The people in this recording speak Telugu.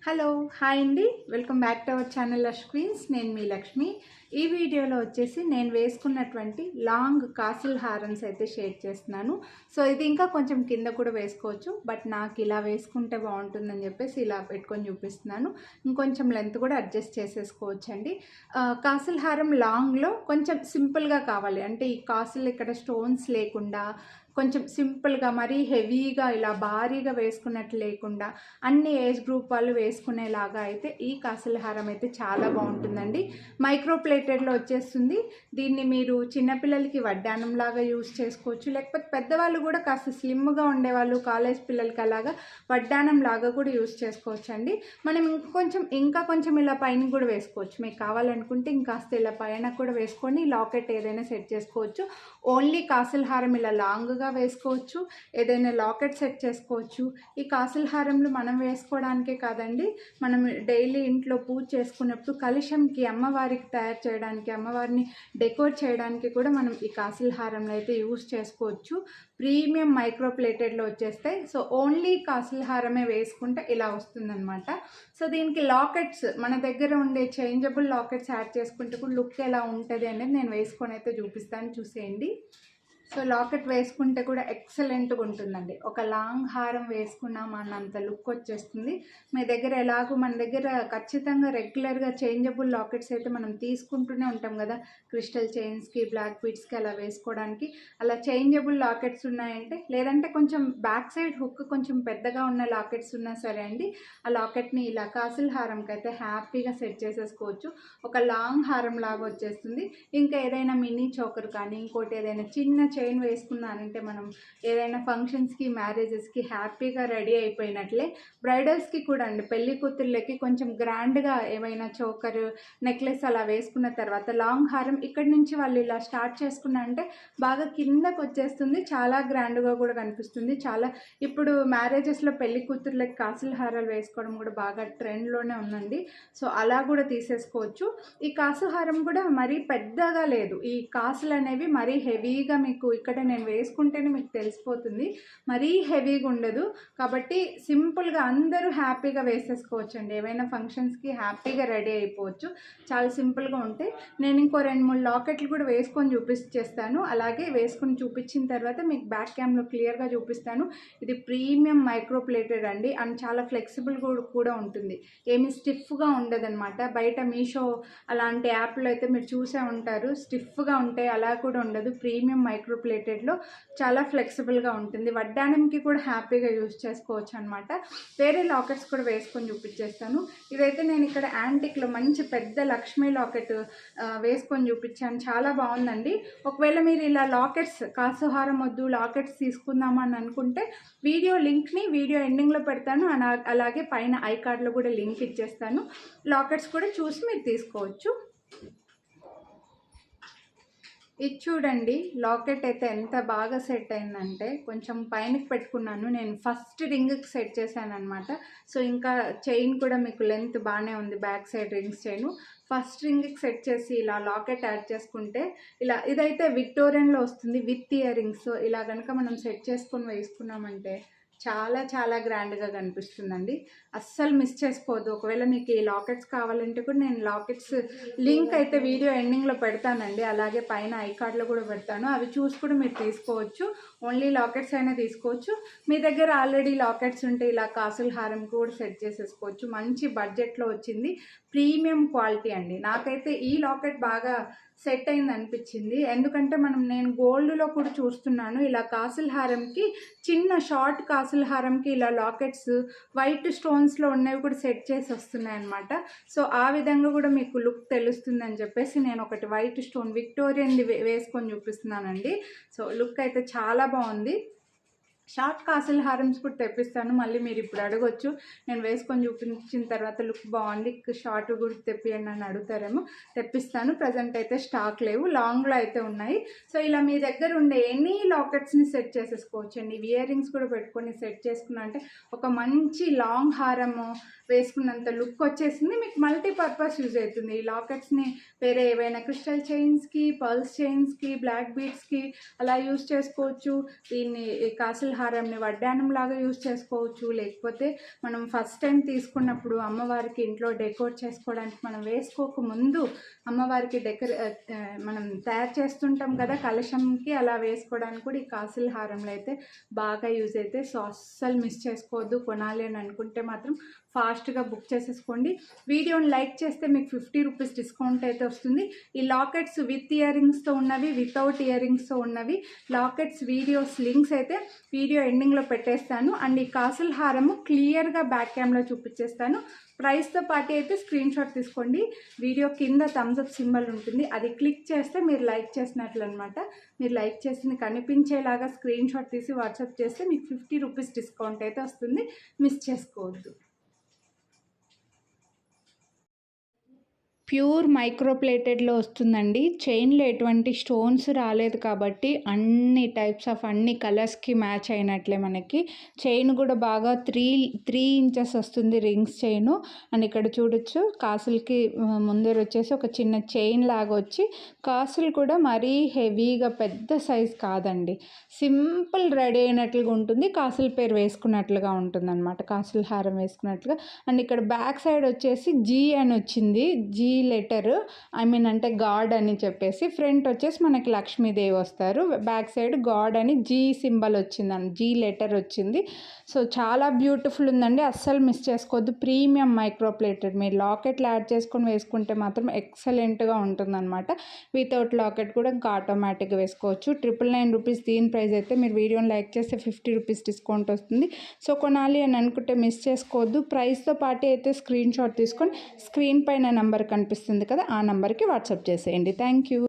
హలో హాయ్ అండి, welcome back to our channel Lush Queens. నేను మీ లక్ష్మి. ఈ వీడియోలో వచ్చేసి నేను వేసుకున్నటువంటి లాంగ్ కాసుల హారమ్స్ అయితే షేర్ చేస్తున్నాను. సో ఇది ఇంకా కొంచెం కింద కూడా వేసుకోవచ్చు, బట్ నాకు ఇలా వేసుకుంటే బాగుంటుందని చెప్పేసి ఇలా పెట్టుకొని చూపిస్తున్నాను. ఇంకొంచెం లెంత్ కూడా అడ్జస్ట్ చేసేసుకోవచ్చు అండి. కాసుల హారం లాంగ్లో కొంచెం సింపుల్గా కావాలి అంటే ఈ కాసులు ఇక్కడ స్టోన్స్ లేకుండా కొంచెం సింపుల్గా మరీ హెవీగా ఇలా భారీగా వేసుకున్నట్టు లేకుండా అన్ని ఏజ్ గ్రూప్ వాళ్ళు వేసుకునేలాగా అయితే ఈ కాసుల హారం అయితే చాలా బాగుంటుందండి. మైక్రో ప్లేటెడ్లో వచ్చేస్తుంది. దీన్ని మీరు చిన్నపిల్లలకి వడ్డానంలాగా యూజ్ చేసుకోవచ్చు, లేకపోతే పెద్దవాళ్ళు కూడా కాస్త స్లిమ్గా ఉండేవాళ్ళు కాలేజ్ పిల్లలకి అలాగా వడ్డానం లాగా కూడా యూజ్ చేసుకోవచ్చు అండి. మనం ఇంకా కొంచెం ఇలా పైన కూడా వేసుకోవచ్చు. మీకు కావాలనుకుంటే ఇంకాస్త ఇలా పైన కూడా వేసుకొని లాకెట్ ఏదైనా సెట్ చేసుకోవచ్చు. ఓన్లీ కాసుల హారం ఇలా లాంగ్గా వేసుకోవచ్చు, ఏదైనా లాకెట్ సెట్ చేసుకోవచ్చు. ఈ కాసుల హారంలో మనం వేసుకోవడానికే కాదండి, మనం డైలీ ఇంట్లో పూజ చేసుకున్నప్పుడు కలశంకి అమ్మవారికి తయారు చేయడానికి, అమ్మవారిని డెకోర్ చేయడానికి కూడా మనం ఈ కాసుల హారంలో అయితే యూజ్ చేసుకోవచ్చు. ప్రీమియం మైక్రో ప్లేటెడ్లో వచ్చేస్తాయి. సో ఓన్లీ కాసుల హారమే వేసుకుంటే ఇలా వస్తుందన్నమాట. సో దీనికి లాకెట్స్ మన దగ్గర ఉండే చేంజబుల్ లాకెట్స్ యాడ్ చేసుకుంటే కూడా లుక్ ఎలా ఉంటుంది అనేది నేను వేసుకొని అయితే చూపిస్తాను, చూసేయండి. సో లాకెట్ వేసుకుంటే కూడా ఎక్సలెంట్గా ఉంటుందండి. ఒక లాంగ్ హారం వేసుకున్నాం అన్నంత లుక్ వచ్చేస్తుంది. మీ దగ్గర ఎలాగో మన దగ్గర ఖచ్చితంగా రెగ్యులర్గా చేంజబుల్ లాకెట్స్ అయితే మనం తీసుకుంటూనే ఉంటాం కదా, క్రిస్టల్ చైన్స్కి బ్లాక్ బీడ్స్కి అలా వేసుకోవడానికి. అలా చేంజబుల్ లాకెట్స్ ఉన్నాయంటే, లేదంటే కొంచెం బ్యాక్ సైడ్ హుక్ కొంచెం పెద్దగా ఉన్న లాకెట్స్ ఉన్నా సరే అండి, ఆ లాకెట్ని ఇలా కాసుల హారంకి అయితే హ్యాపీగా సెట్ చేసేసుకోవచ్చు. ఒక లాంగ్ హారం లాగా వచ్చేస్తుంది. ఇంకా ఏదైనా మినీ చోకర్ కానీ ఇంకోటి ఏదైనా చిన్న చైన్ వేసుకున్నానంటే మనం ఏదైనా ఫంక్షన్స్కి మ్యారేజెస్కి హ్యాపీగా రెడీ అయిపోయినట్లే. బ్రైడల్స్కి కూడా అండి, పెళ్లి కూతుర్లకి కొంచెం గ్రాండ్గా ఏమైనా చోకర్ నెక్లెస్ అలా వేసుకున్న తర్వాత లాంగ్ హారం ఇక్కడి నుంచి వాళ్ళు ఇలా స్టార్ట్ చేసుకున్నా అంటే బాగా కిందకు వచ్చేస్తుంది, చాలా గ్రాండ్గా కూడా కనిపిస్తుంది. చాలా ఇప్పుడు మ్యారేజెస్లో పెళ్లి కూతుర్లకి కాసుల హారాలు వేసుకోవడం కూడా బాగా ట్రెండ్లోనే ఉందండి. సో అలా కూడా తీసేసుకోవచ్చు. ఈ కాసు హారం కూడా మరీ పెద్దగా లేదు, ఈ కాసులు అనేవి మరీ హెవీగా మీకు ఇక్కడ నేను వేసుకుంటేనే మీకు తెలిసిపోతుంది, మరీ హెవీగా ఉండదు. కాబట్టి సింపుల్గా అందరూ హ్యాపీగా వేసేసుకోవచ్చు అండి. ఏవైనా ఫంక్షన్స్కి హ్యాపీగా రెడీ అయిపోవచ్చు, చాలా సింపుల్గా ఉంటాయి. నేను ఇంకో 2-3 లాకెట్లు కూడా వేసుకొని చూపించేస్తాను. అలాగే వేసుకొని చూపించిన తర్వాత మీకు బ్యాక్ క్యామ్లో క్లియర్గా చూపిస్తాను. ఇది ప్రీమియం మైక్రో ప్లేటెడ్ అండి, అండ్ చాలా ఫ్లెక్సిబుల్ కూడా ఉంటుంది, ఏమి స్టిఫ్గా ఉండదన్నమాట. బయట మీషో అలాంటి యాప్లో అయితే మీరు చూసే ఉంటారు, స్టిఫ్గా ఉంటాయి, అలా కూడా ఉండదు. ప్రీమియం మైక్రో ప్లేటెడ్లో చాలా ఫ్లెక్సిబుల్గా ఉంటుంది. వడ్డానంకి కూడా హ్యాపీగా యూజ్ చేసుకోవచ్చు అనమాట. వేరే లాకెట్స్ కూడా వేసుకొని చూపించేస్తాను. ఇదైతే నేను ఇక్కడ యాంటిక్లో మంచి పెద్ద లక్ష్మీ లాకెట్ వేసుకొని చూపించాను, చాలా బాగుందండి. ఒకవేళ మీరు ఇలా లాకెట్స్ కాసుహారం వద్దు లాకెట్స్ తీసుకుందామని అనుకుంటే వీడియో ఎండింగ్లో పెడతాను, అలాగే పైన ఐ కార్డ్లో కూడా లింక్ ఇచ్చేస్తాను. లాకెట్స్ కూడా చూసి మీరు తీసుకోవచ్చు. ఇది చూడండి, లాకెట్ అయితే ఎంత బాగా సెట్ అయిందంటే కొంచెం పైనకి పెట్టుకున్నాను, నేను ఫస్ట్ రింగ్కి సెట్ చేశాను అనమాట. సో ఇంకా చైన్ కూడా మీకు లెంత్ బాగానే ఉంది, back side rings chain. First రింగ్కి సెట్ చేసి ఇలా లాకెట్ యాడ్ చేసుకుంటే ఇలా, ఇదైతే విక్టోరియన్లో వస్తుంది విత్ ఇయర్ రింగ్స్. ఇలా కనుక మనం సెట్ చేసుకొని వేసుకున్నామంటే చాలా చాలా గ్రాండ్గా కనిపిస్తుందండి. అస్సలు మిస్ చేసుకోవద్దు. ఒకవేళ మీకు ఈ లాకెట్స్ కావాలంటే కూడా నేను లాకెట్స్ లింక్ అయితే వీడియో ఎండింగ్లో పెడతానండి, అలాగే పైన ఐ కార్డ్లో కూడా పెడతాను, అవి చూసి కూడా మీరు తీసుకోవచ్చు. ఓన్లీ లాకెట్స్ అయినా తీసుకోవచ్చు. మీ దగ్గర ఆల్రెడీ లాకెట్స్ ఉంటే ఇలా కాసుల హారం కూడా సెట్ చేసేసుకోవచ్చు. మంచి బడ్జెట్లో వచ్చింది, ప్రీమియం క్వాలిటీ అండి. నాకైతే ఈ లాకెట్ బాగా సెట్ అయింది అనిపించింది, ఎందుకంటే నేను గోల్డ్లో కూడా చూస్తున్నాను ఇలా కాసుల హారంకి, చిన్న షార్ట్ కాసుల హారంకి ఇలా లాకెట్స్ వైట్ స్టోన్స్లో ఉన్నవి కూడా సెట్ చేసి వస్తున్నాయి అనమాట. సో ఆ విధంగా కూడా మీకు లుక్ తెలుస్తుందని చెప్పేసి నేను ఒకటి వైట్ స్టోన్ విక్టోరియన్ది వేసుకొని చూపిస్తున్నానండి. సో లుక్ అయితే చాలా బాగుంది. షార్ట్ కాసుల హారమ్స్ కూడా తెప్పిస్తాను, మళ్ళీ మీరు ఇప్పుడు అడగొచ్చు, నేను వేసుకొని చూపించిన తర్వాత లుక్ బాగుంది షార్ట్ కూడా తెప్పియండి అని అడుగుతారేమో. తెప్పిస్తాను, ప్రజెంట్ అయితే స్టాక్ లేవు, లాంగ్లో అయితే ఉన్నాయి. సో ఇలా మీ దగ్గర ఉండే ఎనీ లాకెట్స్ని సెట్ చేసేసుకోవచ్చు అండి. ఇయర్ రింగ్స్ కూడా పెట్టుకొని సెట్ చేసుకున్నా అంటే ఒక మంచి లాంగ్ హారము వేసుకున్నంత లుక్ వచ్చేసింది. మీకు మల్టీపర్పస్ యూజ్ అవుతుంది. ఈ లాకెట్స్ని వేరే ఏవైనా క్రిస్టల్ చైన్స్కి, పర్ల్స్ చైన్స్కి, బ్లాక్ బీడ్స్కి అలా యూజ్ చేసుకోవచ్చు. దీన్ని కాసుల హారంని వడ్డానం లాగా యూజ్ చేసుకోవచ్చు. లేకపోతే మనం ఫస్ట్ టైం తీసుకున్నప్పుడు అమ్మవారికి ఇంట్లో డెకోర్ చేసుకోవడానికి మనం వేసుకోకముందు అమ్మవారికి మనం తయారు చేస్తుంటాం కదా కలశంకి, అలా వేసుకోవడానికి కూడా ఈ కాసుల హారంలో అయితే బాగా యూజ్ అయితే. సో అస్సలు మిస్ చేసుకోవద్దు. కొనాలి అని అనుకుంటే మాత్రం ఫాస్ట్గా బుక్ చేసేసుకోండి. వీడియోని లైక్ చేస్తే మీకు 50 రూపీస్ డిస్కౌంట్ అయితే వస్తుంది. ఈ లాకెట్స్ విత్ ఇయర్ రింగ్స్తో ఉన్నవి, వితౌట్ ఇయర్ రింగ్స్తో ఉన్నవి లాకెట్స్ వీడియోస్ లింక్స్ అయితే వీడియో ఎండింగ్లో పెట్టేస్తాను. అండ్ ఈ కాసుల హారము క్లియర్గా బ్యాక్ క్యామ్లో చూపించేస్తాను. ప్రైస్తో పాటు అయితే స్క్రీన్ షాట్ తీసుకోండి. వీడియో కింద థమ్స్ అప్ సింబల్ ఉంటుంది, అది క్లిక్ చేస్తే మీరు లైక్ చేసినట్లు అనమాట. మీరు లైక్ చేసింది కనిపించేలాగా స్క్రీన్ షాట్ తీసి వాట్సాప్ చేస్తే మీకు 50 రూపీస్ డిస్కౌంట్ అయితే వస్తుంది. మిస్ చేసుకోవద్దు. ప్యూర్ మైక్రోప్లేటెడ్లో వస్తుందండి. చైన్లో ఎటువంటి స్టోన్స్ రాలేదు కాబట్టి అన్ని టైప్స్ ఆఫ్ అన్ని కలర్స్కి మ్యాచ్ అయినట్లే మనకి. చైన్ కూడా బాగా 3 ఇంచెస్ వస్తుంది రింగ్స్ చైను. అండ్ ఇక్కడ చూడొచ్చు కాసులకి ముందర వచ్చేసి ఒక చిన్న చైన్ లాగా వచ్చి, కాసులు కూడా మరీ హెవీగా పెద్ద సైజ్ కాదండి, సింపుల్ రెడీ అయినట్లుగా ఉంటుంది. కాసుల పేరు వేసుకున్నట్లుగా ఉంటుంది అనమాట, కాసుల హారం వేసుకున్నట్లుగా. అండ్ ఇక్కడ బ్యాక్ సైడ్ వచ్చేసి జీ అని వచ్చింది, జీ లెటర్ అంటే గాడ్ అని చెప్పేసి. ఫ్రంట్ వచ్చేసి మనకి లక్ష్మీదేవి వస్తారు, బ్యాక్ సైడ్ గాడ్ అని జీ సింబల్ వచ్చిందండి, జీ లెటర్ వచ్చింది. సో చాలా బ్యూటిఫుల్ ఉందండి, అస్సలు మిస్ చేసుకోవద్దు. Premium micro plated. మీరు లాకెట్లు యాడ్ చేసుకొని వేసుకుంటే మాత్రం ఎక్సలెంట్గా ఉంటుందన్నమాట. వితౌట్ లాకెట్ కూడా ఇంకా ఆటోమేటిక్గా వేసుకోవచ్చు. 999 రూపీస్ దీని ప్రైస్ అయితే. మీరు వీడియోని లైక్ చేస్తే 50 రూపీస్ డిస్కౌంట్ వస్తుంది. సో కొనాలి అని అనుకుంటే మిస్ చేసుకోవద్దు. ప్రైస్తో పాటు అయితే స్క్రీన్ షాట్ తీసుకొని స్క్రీన్ పైన నెంబర్ కనిపిస్తుంది కదా, ఆ నెంబర్కి వాట్సాప్ చేసేయండి. Thank you.